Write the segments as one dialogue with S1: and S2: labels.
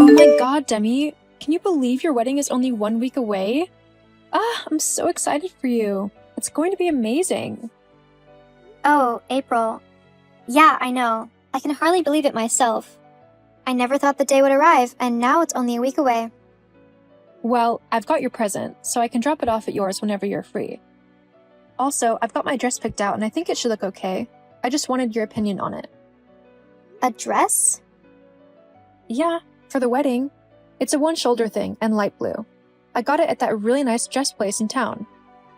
S1: Oh my god, Demi. Can you believe your wedding is only 1 week away? I'm so excited for you. It's going to be amazing.
S2: Oh, April. Yeah, I know. I can hardly believe it myself. I never thought the day would arrive, and now it's only a week away.
S1: Well, I've got your present, so I can drop it off at yours whenever you're free. Also, I've got my dress picked out and I think it should look okay. I just wanted your opinion on it.
S2: A dress?
S1: Yeah, for the wedding. It's a one-shoulder thing and light blue. I got it at that really nice dress place in town.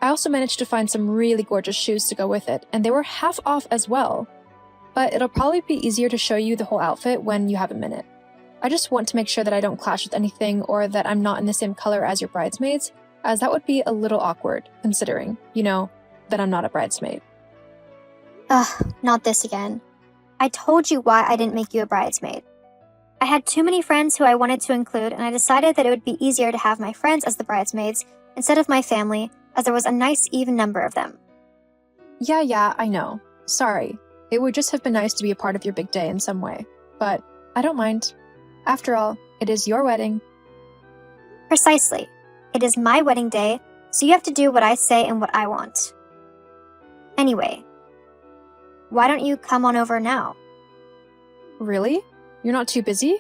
S1: I also managed to find some really gorgeous shoes to go with it, and they were half off as well. But it'll probably be easier to show you the whole outfit when you have a minute. I just want to make sure that I don't clash with anything or that I'm not in the same color as your bridesmaids, as that would be a little awkward, considering, that I'm not a bridesmaid.
S2: Ugh, not this again. I told you why I didn't make you a bridesmaid. I had too many friends who I wanted to include, and I decided that it would be easier to have my friends as the bridesmaids instead of my family, as there was a nice even number of them.
S1: Yeah, I know. Sorry. It would just have been nice to be a part of your big day in some way. But I don't mind. After all, it is your wedding.
S2: Precisely. It is my wedding day, so you have to do what I say and what I want. Anyway, why don't you come on over now?
S1: Really? You're not too busy?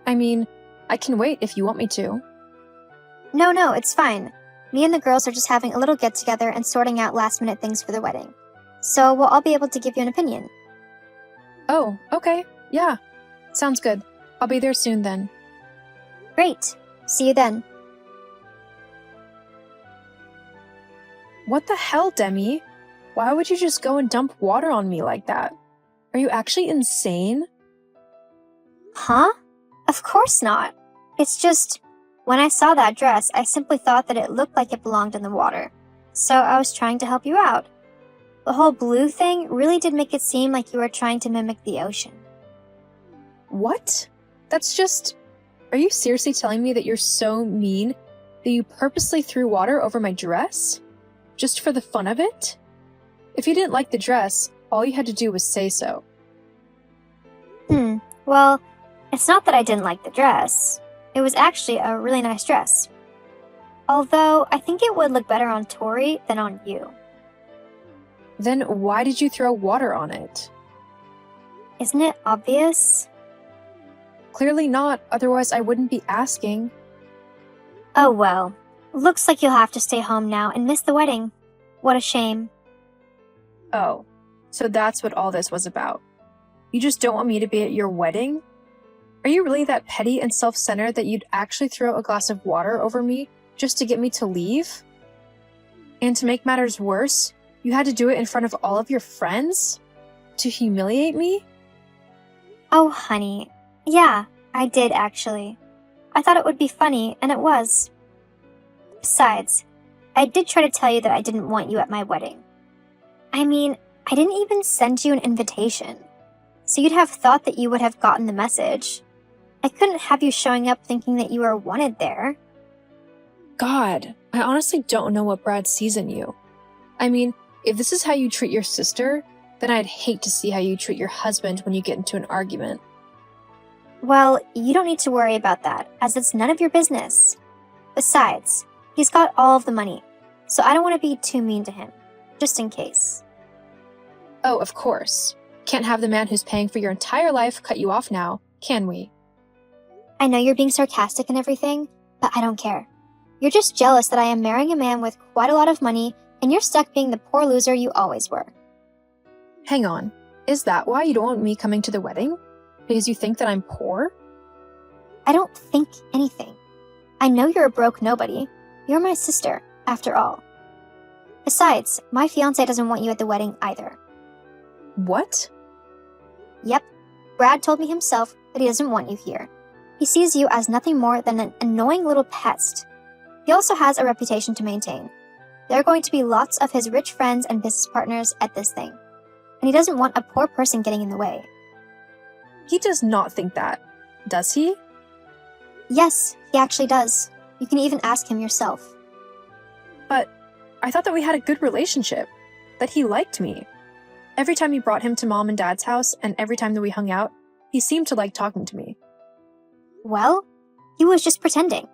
S1: I mean, I can wait if you want me to.
S2: No, it's fine. Me and the girls are just having a little get-together and sorting out last-minute things for the wedding. So we'll all be able to give you an opinion.
S1: Oh, okay. Yeah. Sounds good. I'll be there soon then.
S2: Great. See you then.
S1: What the hell, Demi? Why would you just go and dump water on me like that? Are you actually insane?
S2: Huh? Of course not. It's just, when I saw that dress, I simply thought that it looked like it belonged in the water. So I was trying to help you out. The whole blue thing really did make it seem like you were trying to mimic the ocean.
S1: What? That's just... Are you seriously telling me that you're so mean that you purposely threw water over my dress? Just for the fun of it? If you didn't like the dress, all you had to do was say so.
S2: Well, it's not that I didn't like the dress. It was actually a really nice dress. Although, I think it would look better on Tori than on you.
S1: Then why did you throw water on it?
S2: Isn't it obvious?
S1: Clearly not, otherwise I wouldn't be asking.
S2: Oh well. Looks like you'll have to stay home now and miss the wedding. What a shame.
S1: Oh, so that's what all this was about. You just don't want me to be at your wedding? Are you really that petty and self-centered that you'd actually throw a glass of water over me just to get me to leave? And to make matters worse, you had to do it in front of all of your friends? To humiliate me?
S2: Oh, honey. Yeah, I did actually. I thought it would be funny, and it was. Besides, I did try to tell you that I didn't want you at my wedding. I mean, I didn't even send you an invitation. So you'd have thought that you would have gotten the message. I couldn't have you showing up thinking that you were wanted there.
S1: God, I honestly don't know what Brad sees in you. I mean, if this is how you treat your sister, then I'd hate to see how you treat your husband when you get into an argument.
S2: Well, you don't need to worry about that, as it's none of your business. Besides, he's got all of the money, so I don't want to be too mean to him, just in case.
S1: Oh, of course. Can't have the man who's paying for your entire life cut you off now, can we?
S2: I know you're being sarcastic and everything, but I don't care. You're just jealous that I am marrying a man with quite a lot of money, and you're stuck being the poor loser you always were.
S1: Hang on, is that why you don't want me coming to the wedding? Because you think that I'm poor?
S2: I don't think anything. I know you're a broke nobody. You're my sister, after all. Besides, my fiancé doesn't want you at the wedding either.
S1: What?
S2: Yep. Brad told me himself that he doesn't want you here. He sees you as nothing more than an annoying little pest. He also has a reputation to maintain. There are going to be lots of his rich friends and business partners at this thing. And he doesn't want a poor person getting in the way.
S1: He does not think that, does he?
S2: Yes, he actually does. You can even ask him yourself.
S1: But I thought that we had a good relationship, that he liked me. Every time you brought him to Mom and Dad's house, and every time that we hung out, he seemed to like talking to me.
S2: Well, He was just pretending.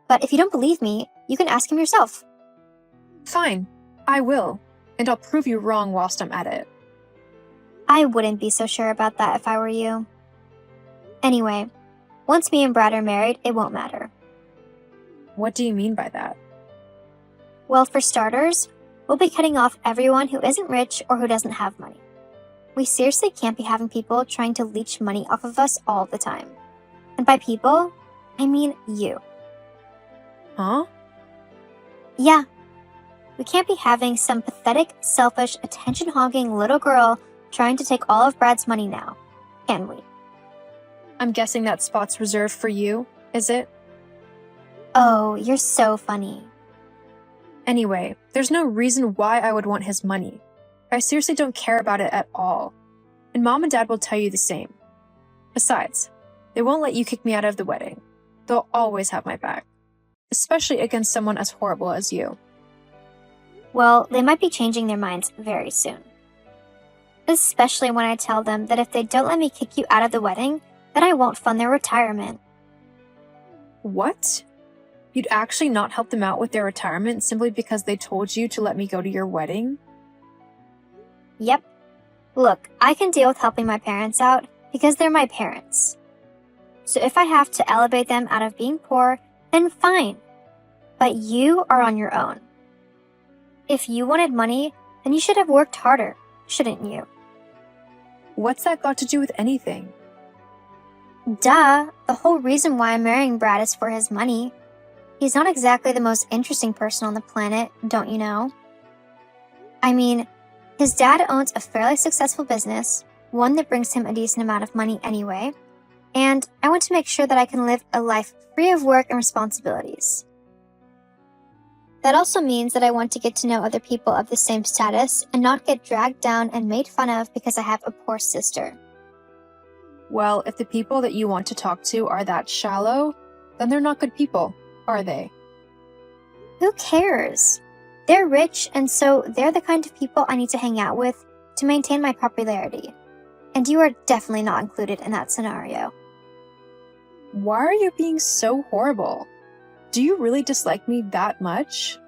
S2: But if you don't believe me, you can ask him yourself.
S1: Fine, I will, and I'll prove you wrong whilst I'm at it.
S2: I wouldn't be so sure about that if I were you. Anyway, once me and Brad are married, it won't matter.
S1: What do you mean by that?
S2: Well, for starters, we'll be cutting off everyone who isn't rich or who doesn't have money. We seriously can't be having people trying to leech money off of us all the time. And by people, I mean you.
S1: Huh?
S2: Yeah. We can't be having some pathetic, selfish, attention-hogging little girl trying to take all of Brad's money now, can we?
S1: I'm guessing that spot's reserved for you, is it?
S2: Oh, you're so funny.
S1: Anyway, there's no reason why I would want his money. I seriously don't care about it at all. And Mom and Dad will tell you the same. Besides, they won't let you kick me out of the wedding. They'll always have my back. Especially against someone as horrible as you.
S2: Well, they might be changing their minds very soon. Especially when I tell them that if they don't let me kick you out of the wedding, then I won't fund their retirement.
S1: What? You'd actually not help them out with their retirement simply because they told you to let me go to your wedding?
S2: Yep. Look, I can deal with helping my parents out because they're my parents. So if I have to elevate them out of being poor, then fine. But you are on your own. If you wanted money, then you should have worked harder, shouldn't you?
S1: What's that got to do with anything?
S2: Duh, the whole reason why I'm marrying Brad is for his money. He's not exactly the most interesting person on the planet, don't you know? I mean, his dad owns a fairly successful business, one that brings him a decent amount of money anyway, and I want to make sure that I can live a life free of work and responsibilities. That also means that I want to get to know other people of the same status and not get dragged down and made fun of because I have a poor sister.
S1: Well, if the people that you want to talk to are that shallow, then they're not good people, are they?
S2: Who cares? They're rich, and so they're the kind of people I need to hang out with to maintain my popularity. And you are definitely not included in that scenario.
S1: Why are you being so horrible? Do you really dislike me that much?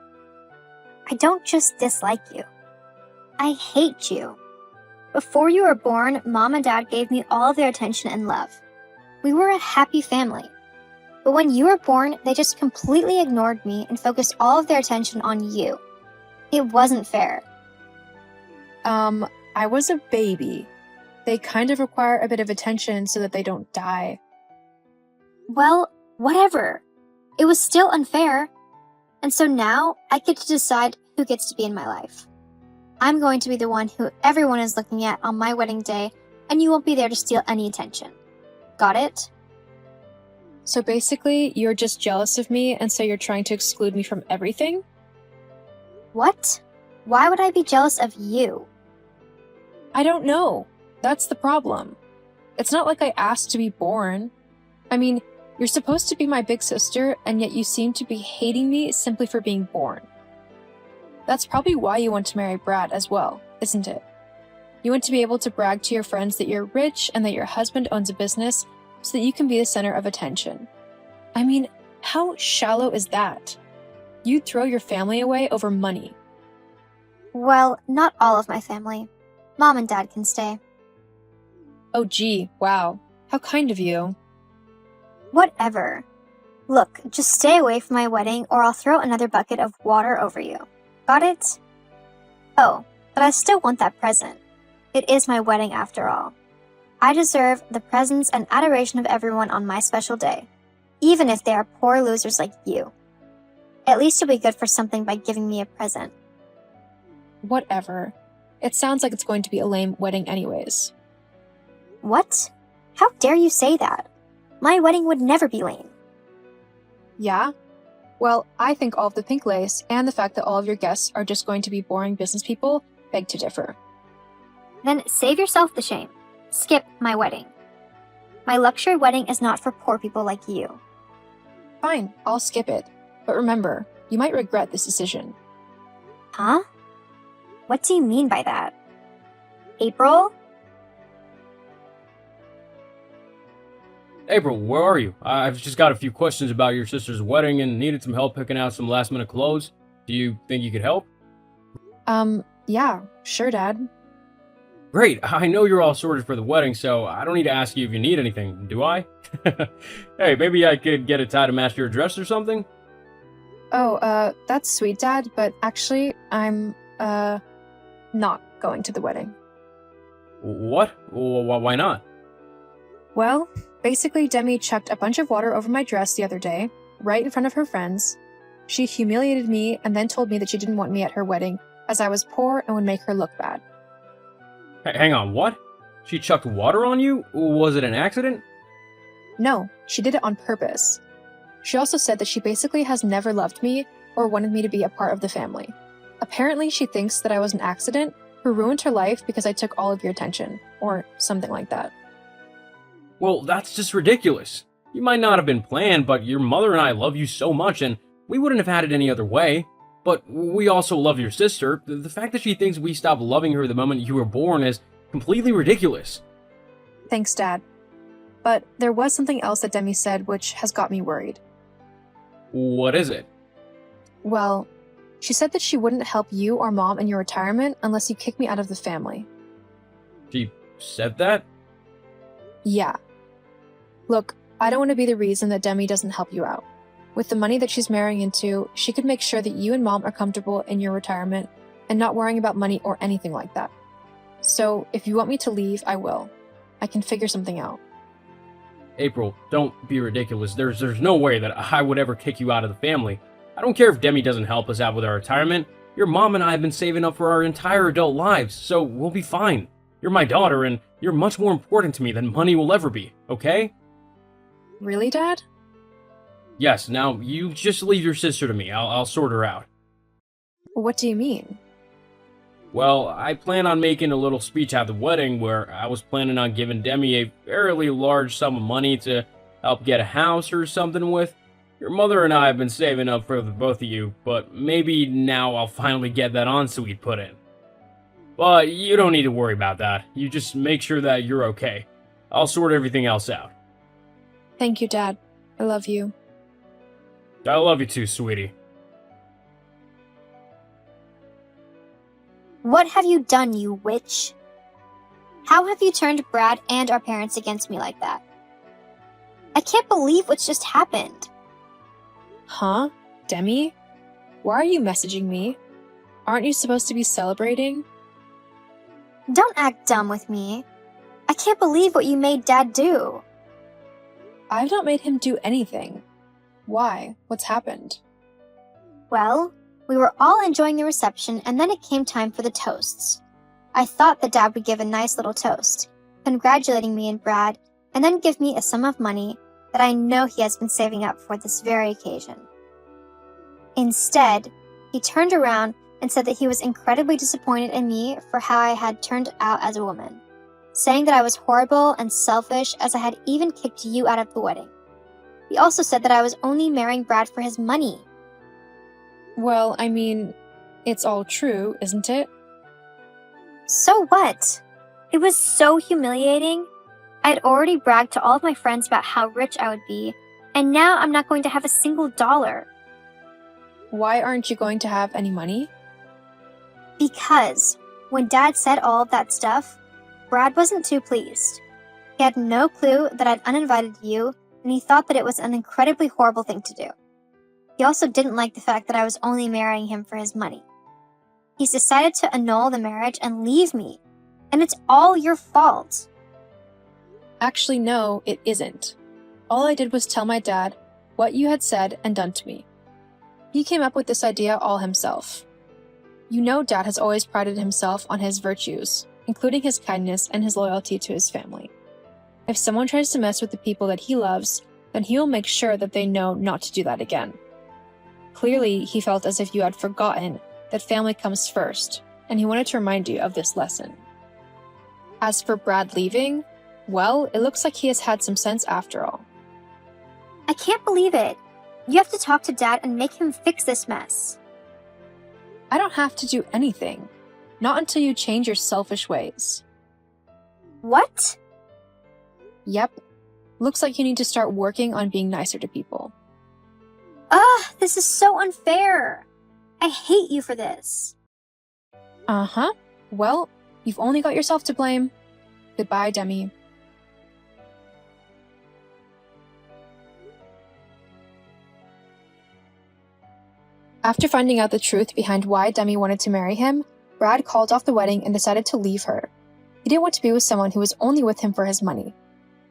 S2: I don't just dislike you. I hate you. Before you were born, Mom and Dad gave me all of their attention and love. We were a happy family. But when you were born, they just completely ignored me and focused all of their attention on you. It wasn't fair.
S1: I was a baby. They kind of require a bit of attention so that they don't die.
S2: Well, whatever. It was still unfair. And so now I get to decide who gets to be in my life. I'm going to be the one who everyone is looking at on my wedding day, and you won't be there to steal any attention. Got it?
S1: So basically, you're just jealous of me, and so you're trying to exclude me from everything?
S2: What? Why would I be jealous of you?
S1: I don't know. That's the problem. It's not like I asked to be born. I mean, you're supposed to be my big sister, and yet you seem to be hating me simply for being born. That's probably why you want to marry Brad as well, isn't it? You want to be able to brag to your friends that you're rich and that your husband owns a business so that you can be the center of attention. I mean, how shallow is that? You'd throw your family away over money.
S2: Well, not all of my family. Mom and Dad can stay.
S1: Oh gee, wow. How kind of you.
S2: Whatever. Look, just stay away from my wedding or I'll throw another bucket of water over you. Got it? Oh, but I still want that present. It is my wedding after all. I deserve the presence and adoration of everyone on my special day, even if they are poor losers like you. At least you'll be good for something by giving me a present.
S1: Whatever. It sounds like it's going to be a lame wedding anyways.
S2: What? How dare you say that? My wedding would never be lame.
S1: Yeah? Well, I think all of the pink lace and the fact that all of your guests are just going to be boring business people beg to differ.
S2: Then save yourself the shame. Skip my wedding. My luxury wedding is not for poor people like you.
S1: Fine, I'll skip it. But remember, you might regret this decision.
S2: Huh? What do you mean by that? April?
S3: April, where are you? I've just got a few questions about your sister's wedding and needed some help picking out some last minute clothes. Do you think you could help?
S1: Yeah, sure, Dad.
S3: Great, I know you're all sorted for the wedding, so I don't need to ask you if you need anything, do I? Hey, maybe I could get a tie to match your dress or something?
S1: Oh, that's sweet, Dad, but actually, I'm, not going to the wedding.
S3: What? Why not?
S1: Well, basically, Demi chucked a bunch of water over my dress the other day, right in front of her friends. She humiliated me and then told me that she didn't want me at her wedding, as I was poor and would make her look bad.
S3: Hang on, what? She chucked water on you? Was it an accident?
S1: No, she did it on purpose. She also said that she basically has never loved me or wanted me to be a part of the family. Apparently, she thinks that I was an accident who ruined her life because I took all of your attention, or something like that.
S3: Well, that's just ridiculous. You might not have been planned, but your mother and I love you so much, and we wouldn't have had it any other way. But we also love your sister. The fact that she thinks we stopped loving her the moment you were born is completely ridiculous.
S1: Thanks, Dad. But there was something else that Demi said which has got me worried.
S3: What is it?
S1: Well, she said that she wouldn't help you or Mom in your retirement unless you kick me out of the family.
S3: She said that?
S1: Yeah. Look, I don't want to be the reason that Demi doesn't help you out. With the money that she's marrying into, she could make sure that you and Mom are comfortable in your retirement and not worrying about money or anything like that. So, if you want me to leave, I will. I can figure something out.
S3: April, don't be ridiculous. There's no way that I would ever kick you out of the family. I don't care if Demi doesn't help us out with our retirement. Your mom and I have been saving up for our entire adult lives, so we'll be fine. You're my daughter, and you're much more important to me than money will ever be, okay?
S1: Really, Dad?
S3: Yes, now you just leave your sister to me. I'll sort her out.
S1: What do you mean?
S3: Well, I plan on making a little speech at the wedding where I was planning on giving Demi a fairly large sum of money to help get a house or something with. Your mother and I have been saving up for the both of you, but maybe now I'll finally get that ensuite put in. But you don't need to worry about that. You just make sure that you're okay. I'll sort everything else out.
S1: Thank you, Dad. I love you.
S3: I love you too, sweetie.
S2: What have you done, you witch? How have you turned Brad and our parents against me like that? I can't believe what's just happened.
S1: Huh? Demi? Why are you messaging me? Aren't you supposed to be celebrating?
S2: Don't act dumb with me. I can't believe what you made Dad do.
S1: I've not made him do anything. Why? What's happened?
S2: Well, we were all enjoying the reception, and then it came time for the toasts. I thought that Dad would give a nice little toast, congratulating me and Brad, and then give me a sum of money that I know he has been saving up for this very occasion. Instead, he turned around and said that he was incredibly disappointed in me for how I had turned out as a woman, saying that I was horrible and selfish as I had even kicked you out of the wedding. He also said that I was only marrying Brad for his money.
S1: Well, I mean, it's all true, isn't it?
S2: So what? It was so humiliating. I had already bragged to all of my friends about how rich I would be, and now I'm not going to have a single dollar.
S1: Why aren't you going to have any money?
S2: Because when Dad said all of that stuff, Brad wasn't too pleased. He had no clue that I'd uninvited you, and he thought that it was an incredibly horrible thing to do. He also didn't like the fact that I was only marrying him for his money. He's decided to annul the marriage and leave me, and it's all your fault.
S1: Actually, no, it isn't. All I did was tell my dad what you had said and done to me. He came up with this idea all himself. You know Dad has always prided himself on his virtues, including his kindness and his loyalty to his family. If someone tries to mess with the people that he loves, then he will make sure that they know not to do that again. Clearly, he felt as if you had forgotten that family comes first, and he wanted to remind you of this lesson. As for Brad leaving, well, it looks like he has had some sense after all.
S2: I can't believe it. You have to talk to Dad and make him fix this mess.
S1: I don't have to do anything. Not until you change your selfish ways.
S2: What?
S1: Yep. Looks like you need to start working on being nicer to people.
S2: Ugh, this is so unfair. I hate you for this.
S1: Uh-huh. Well, you've only got yourself to blame. Goodbye, Demi. After finding out the truth behind why Demi wanted to marry him, Brad called off the wedding and decided to leave her. He didn't want to be with someone who was only with him for his money.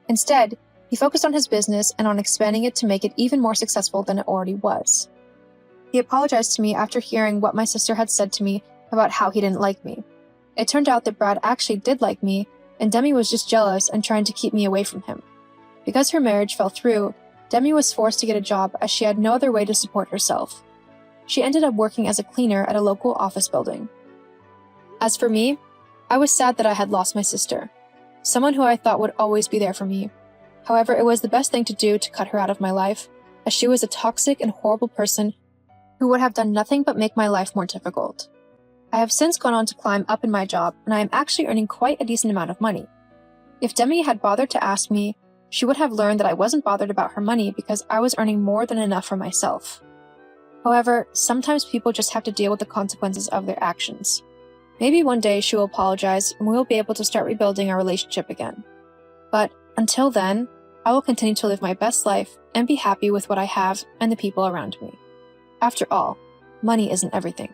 S1: Instead, he focused on his business and on expanding it to make it even more successful than it already was. He apologized to me after hearing what my sister had said to me about how he didn't like me. It turned out that Brad actually did like me, and Demi was just jealous and trying to keep me away from him. Because her marriage fell through, Demi was forced to get a job as she had no other way to support herself. She ended up working as a cleaner at a local office building. As for me, I was sad that I had lost my sister, someone who I thought would always be there for me. However, it was the best thing to do to cut her out of my life, as she was a toxic and horrible person who would have done nothing but make my life more difficult. I have since gone on to climb up in my job, and I am actually earning quite a decent amount of money. If Demi had bothered to ask me, she would have learned that I wasn't bothered about her money because I was earning more than enough for myself. However, sometimes people just have to deal with the consequences of their actions. Maybe one day she will apologize and we will be able to start rebuilding our relationship again. But until then, I will continue to live my best life and be happy with what I have and the people around me. After all, money isn't everything.